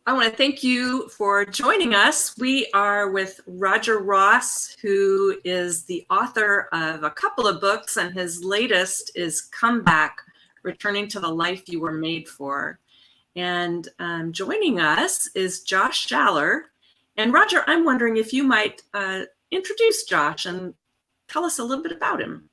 I want to thank you for joining us. We are with Roger Ross, who is the author of a couple of books, and his latest is Comeback, Returning to the Life You Were Made For. And joining us is Josh Schaller. And Roger, I'm wondering if you might introduce Josh and tell us a little bit about him.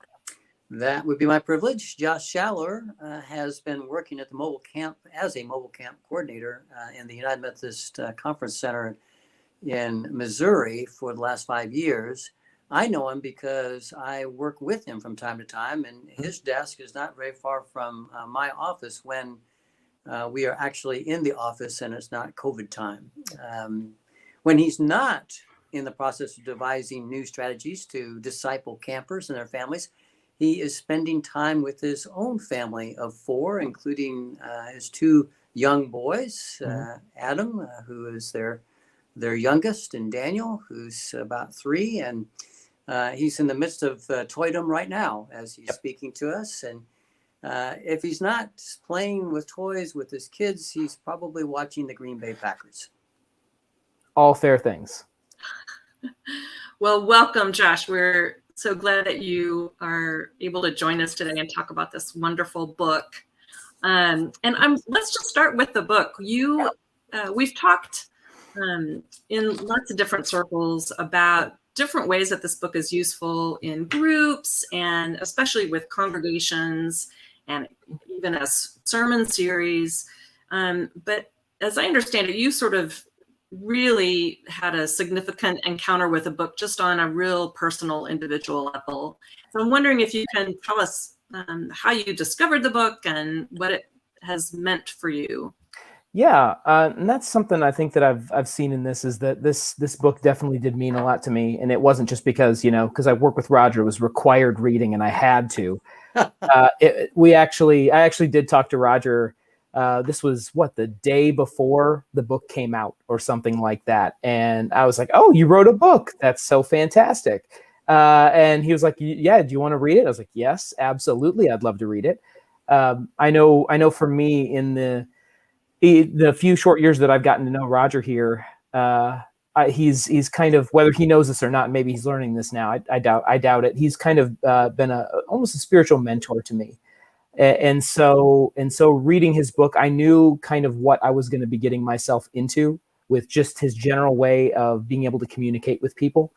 That would be my privilege. Josh Schaller has been working at the mobile camp as a mobile camp coordinator in the United Methodist Conference Center in Missouri for the last 5 years. I know him because I work with him from time to time, and his desk is not very far from my office when we are actually in the office and it's not COVID time. When he's not in the process of devising new strategies to disciple campers and their families, he is spending time with his own family of 4, including his 2 young boys, Adam, who is their youngest, and Daniel, who's about 3. And he's in the midst of toydom right now as he's speaking to us. And if he's not playing with toys with his kids, he's probably watching the Green Bay Packers. All fair things. Well, welcome, Josh. We're so glad that you are able to join us today and talk about this wonderful book. Let's just start with the book. We've talked in lots of different circles about different ways that this book is useful in groups and especially with congregations and even as sermon series. But as I understand it, you sort of really had a significant encounter with a book just on a real personal individual level. So I'm wondering if you can tell us how you discovered the book and what it has meant for you. Yeah, and that's something I think that I've seen in this is that this book definitely did mean a lot to me, and it wasn't just because because I work with Roger, it was required reading and I had to. I actually did talk to Roger. This was the day before the book came out or something like that. And I was like, oh, you wrote a book. That's so fantastic. And he was like, yeah, do you want to read it? I was like, yes, absolutely. I'd love to read it. I know for me in the few short years that I've gotten to know Roger here, he's kind of, whether he knows this or not, maybe he's learning this now. I doubt it. He's kind of been almost a spiritual mentor to me. And so reading his book, I knew kind of what I was going to be getting myself into with just his general way of being able to communicate with people.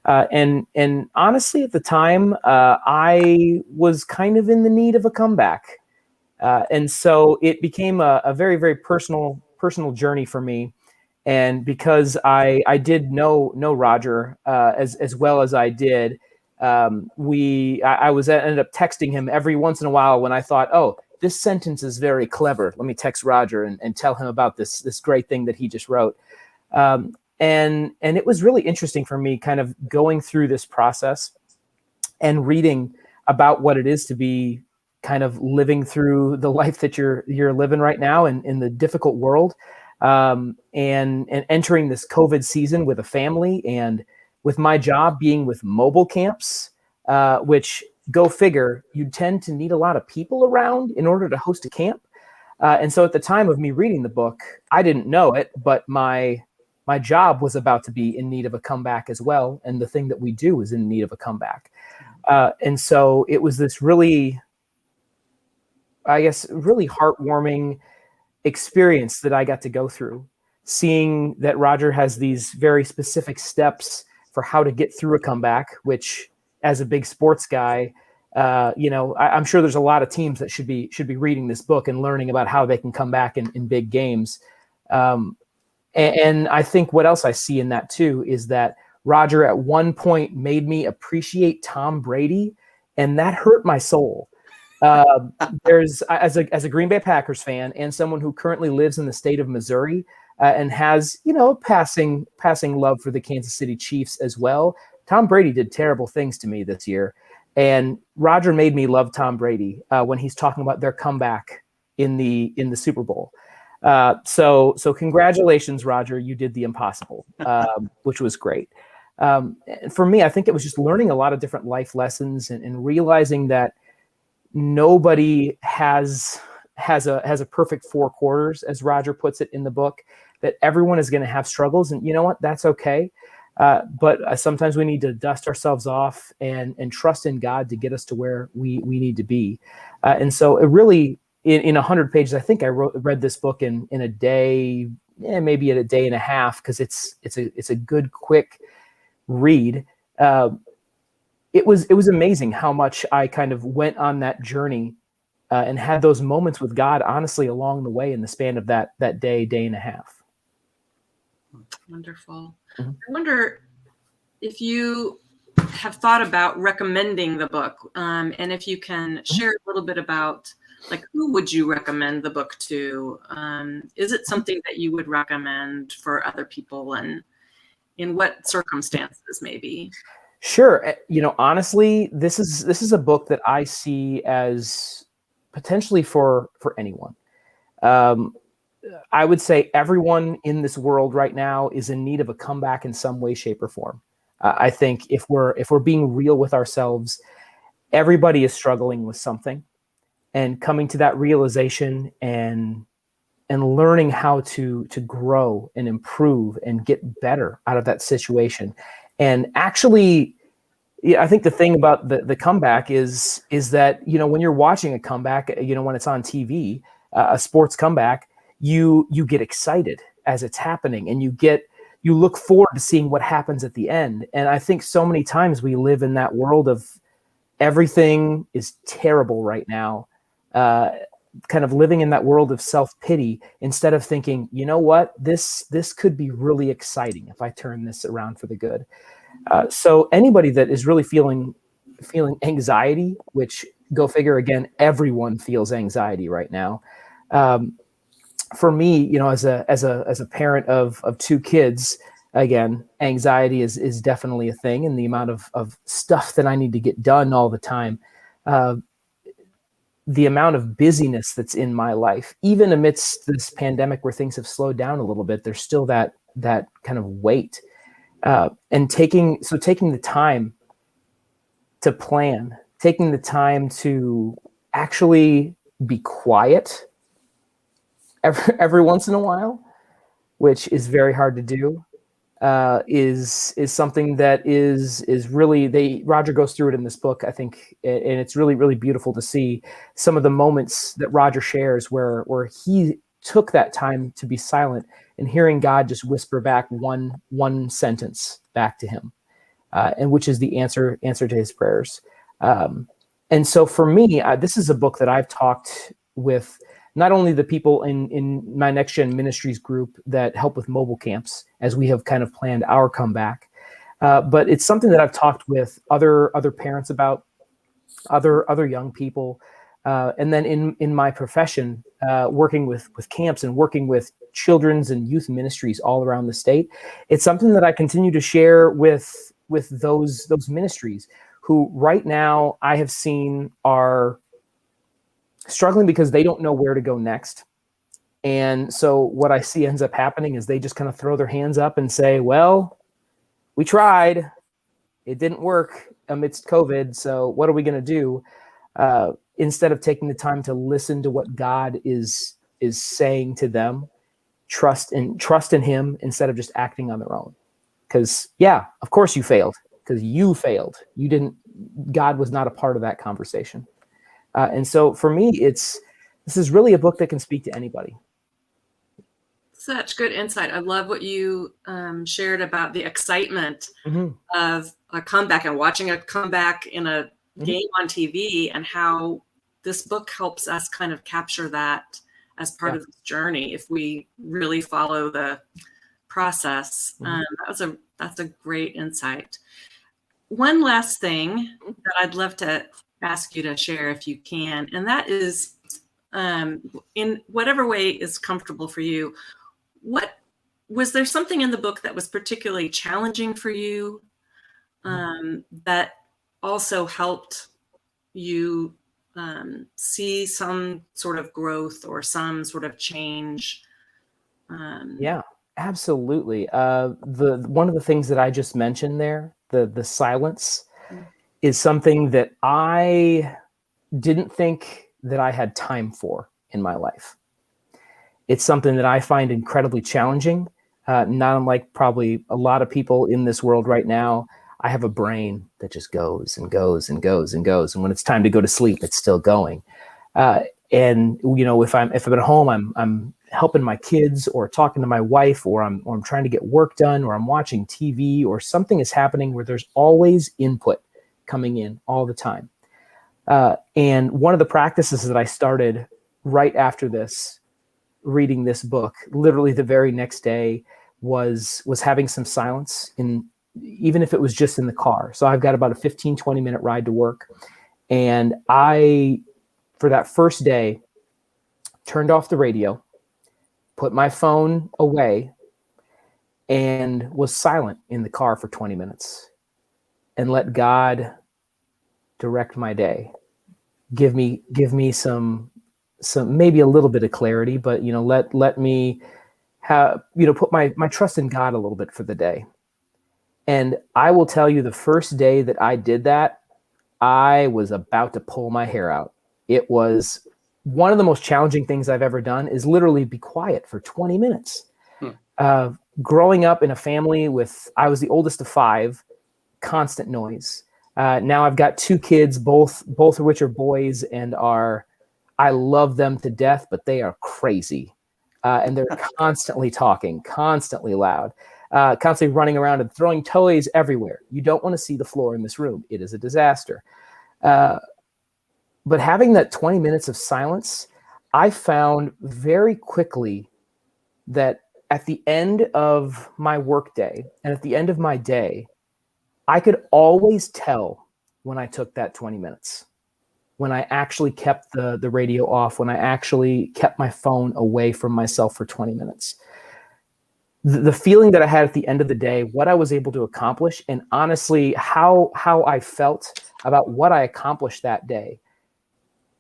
And honestly, at the time, I was kind of in the need of a comeback. And so it became a very, very personal journey for me. And because I did know Roger as well as I did, I ended up texting him every once in a while when I thought, oh, this sentence is very clever. Let me text Roger and tell him about this great thing that he just wrote. And it was really interesting for me kind of going through this process and reading about what it is to be kind of living through the life that you're living right now in the difficult world, and entering this COVID season with a family and with my job being with mobile camps, which, go figure, you tend to need a lot of people around in order to host a camp. And so at the time of me reading the book, I didn't know it, but my job was about to be in need of a comeback as well. And the thing that we do is in need of a comeback. And so it was this really heartwarming experience that I got to go through, seeing that Roger has these very specific steps for how to get through a comeback, which as a big sports guy, I'm sure there's a lot of teams that should be reading this book and learning about how they can come back in big games. And I think what else I see in that too is that Roger at one point made me appreciate Tom Brady, and that hurt my soul. There's as a Green Bay Packers fan and someone who currently lives in the state of Missouri, and has, passing love for the Kansas City Chiefs as well. Tom Brady did terrible things to me this year, and Roger made me love Tom Brady when he's talking about their comeback in the Super Bowl. So congratulations, Roger. You did the impossible, which was great. For me, I think it was just learning a lot of different life lessons and realizing that nobody has has a perfect four quarters, as Roger puts it in the book, that everyone is going to have struggles, and you know what? That's okay. But sometimes we need to dust ourselves off and trust in God to get us to where we need to be. And so it really, in 100 pages, I think I read this book in a day, maybe in a day and a half, because it's a good, quick read. It was amazing how much I kind of went on that journey and had those moments with God, honestly, along the way in the span of that day and a half. Wonderful. Mm-hmm. I wonder if you have thought about recommending the book, and if you can share a little bit about, like, who would you recommend the book to? Is it something that you would recommend for other people, and in what circumstances maybe? Sure. Honestly, this is a book that I see as potentially for anyone. I would say everyone in this world right now is in need of a comeback in some way, shape, or form. I think if we're being real with ourselves, everybody is struggling with something, and coming to that realization and learning how to grow and improve and get better out of that situation. And actually, I think the thing about the comeback is that, when you're watching a comeback, when it's on TV, a sports comeback, you get excited as it's happening, and you look forward to seeing what happens at the end. And I think so many times we live in that world of everything is terrible right now, kind of living in that world of self-pity, instead of thinking, you know what, this could be really exciting if I turn this around for the good. So anybody that is really feeling anxiety, which, go figure, again, everyone feels anxiety right now. For me, as a parent of two kids, again, anxiety is definitely a thing, and the amount of stuff that I need to get done all the time, the amount of busyness that's in my life, even amidst this pandemic where things have slowed down a little bit, there's still that kind of weight. And taking the time to plan, taking the time to actually be quiet every once in a while, which is very hard to do, is something that is really, Roger goes through it in this book, I think, and it's really, really beautiful to see some of the moments that Roger shares where he took that time to be silent and hearing God just whisper back one sentence back to him, and which is the answer to his prayers. And so for me, this is a book that I've talked with not only the people in my Next Gen Ministries group that help with mobile camps, as we have kind of planned our comeback, but it's something that I've talked with other parents about, other young people, and then in my profession, working with camps and working with children's and youth ministries all around the state. It's something that I continue to share with those ministries who right now I have seen are struggling because they don't know where to go next. And so what I see ends up happening is they just kind of throw their hands up and say, well, we tried, it didn't work amidst COVID, so what are we going to do? Instead of taking the time to listen to what God is saying to them, trust in him instead of just acting on their own. Because of course you failed, because you failed. God was not a part of that conversation. And so for me, this is really a book that can speak to anybody. Such good insight. I love what you shared about the excitement of a comeback and watching a comeback in a game on TV, and how this book helps us kind of capture that as part of this journey if we really follow the process. That's a great insight. One last thing that I'd love to ask you to share, if you can, and that is, in whatever way is comfortable for you, was there something in the book that was particularly challenging for you, that also helped you see some sort of growth or some sort of change? Yeah, absolutely. One of the things that I just mentioned there, the silence, is something that I didn't think that I had time for in my life. It's something that I find incredibly challenging, not unlike probably a lot of people in this world right now. I have a brain that just goes and goes and goes and goes. And when it's time to go to sleep, it's still going. And if I'm at home, I'm helping my kids or talking to my wife, or I'm trying to get work done, or I'm watching TV, or something is happening where there's always input coming in all the time. And one of the practices that I started right after this, reading this book, literally the very next day, was having some silence, even if it was just in the car. So I've got about a 15-20 minute ride to work. And I, for that first day, turned off the radio, put my phone away, and was silent in the car for 20 minutes and let God direct my day. Give me some maybe a little bit of clarity, but let me have, put my trust in God a little bit for the day. And I will tell you, the first day that I did that, I was about to pull my hair out. It was one of the most challenging things I've ever done, is literally be quiet for 20 minutes. Growing up in a family I was the oldest of 5, constant noise. Now I've got 2 kids, both of which are boys, and I love them to death, but they are crazy. And they're constantly talking, constantly loud, constantly running around and throwing toys everywhere. You don't want to see the floor in this room. It is a disaster. But having that 20 minutes of silence, I found very quickly that at the end of my workday and at the end of my day, I could always tell when I took that 20 minutes, when I actually kept the radio off, when I actually kept my phone away from myself for 20 minutes. The feeling that I had at the end of the day, what I was able to accomplish, and honestly, how I felt about what I accomplished that day,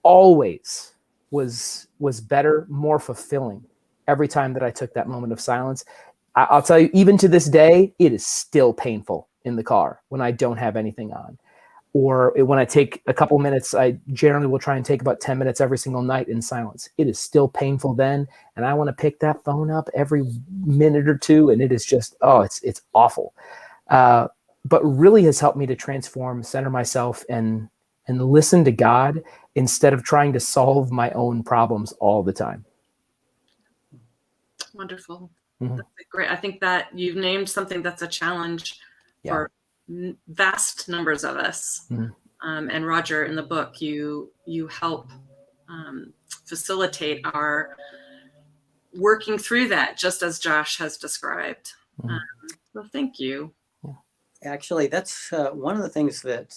always was better, more fulfilling every time that I took that moment of silence. I'll tell you, even to this day, it is still painful in the car when I don't have anything on. Or when I take a couple minutes, I generally will try and take about 10 minutes every single night in silence. It is still painful then, and I want to pick that phone up every minute or two, and it is just, it's awful. But really has helped me to transform, center myself, and listen to God instead of trying to solve my own problems all the time. Wonderful. Mm-hmm. That's great. I think that you've named something that's a challenge for vast numbers of us. Mm-hmm. And Roger, in the book, you help facilitate our working through that, just as Josh has described. Mm-hmm. So thank you. Actually, that's one of the things that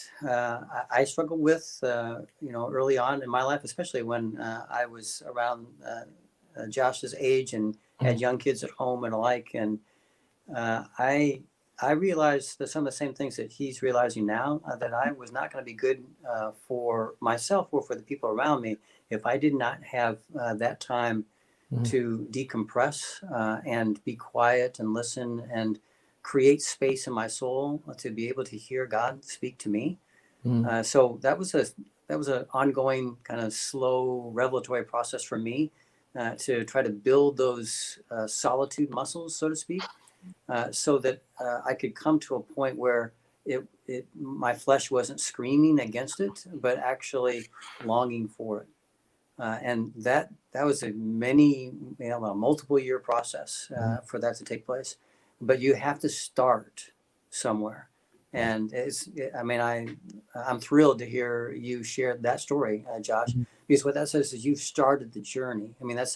I struggled with, early on in my life, especially when I was around Josh's age and had young kids at home and alike. And I realized that some of the same things that he's realizing now, that I was not going to be good for myself or for the people around me if I did not have that time to decompress and be quiet and listen and create space in my soul to be able to hear God speak to me. So that was an ongoing kind of slow revelatory process for me to try to build those solitude muscles, so to speak, so that I could come to a point where my flesh wasn't screaming against it, but actually longing for it. And that was a multiple year process for that to take place. But you have to start somewhere. And I'm thrilled to hear you share that story, Josh, because what that says is you've started the journey. I mean, that's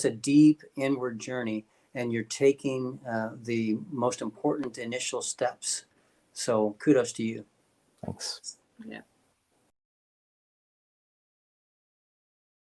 a deep inward journey, and you're taking the most important initial steps. So kudos to you. Thanks. Yeah.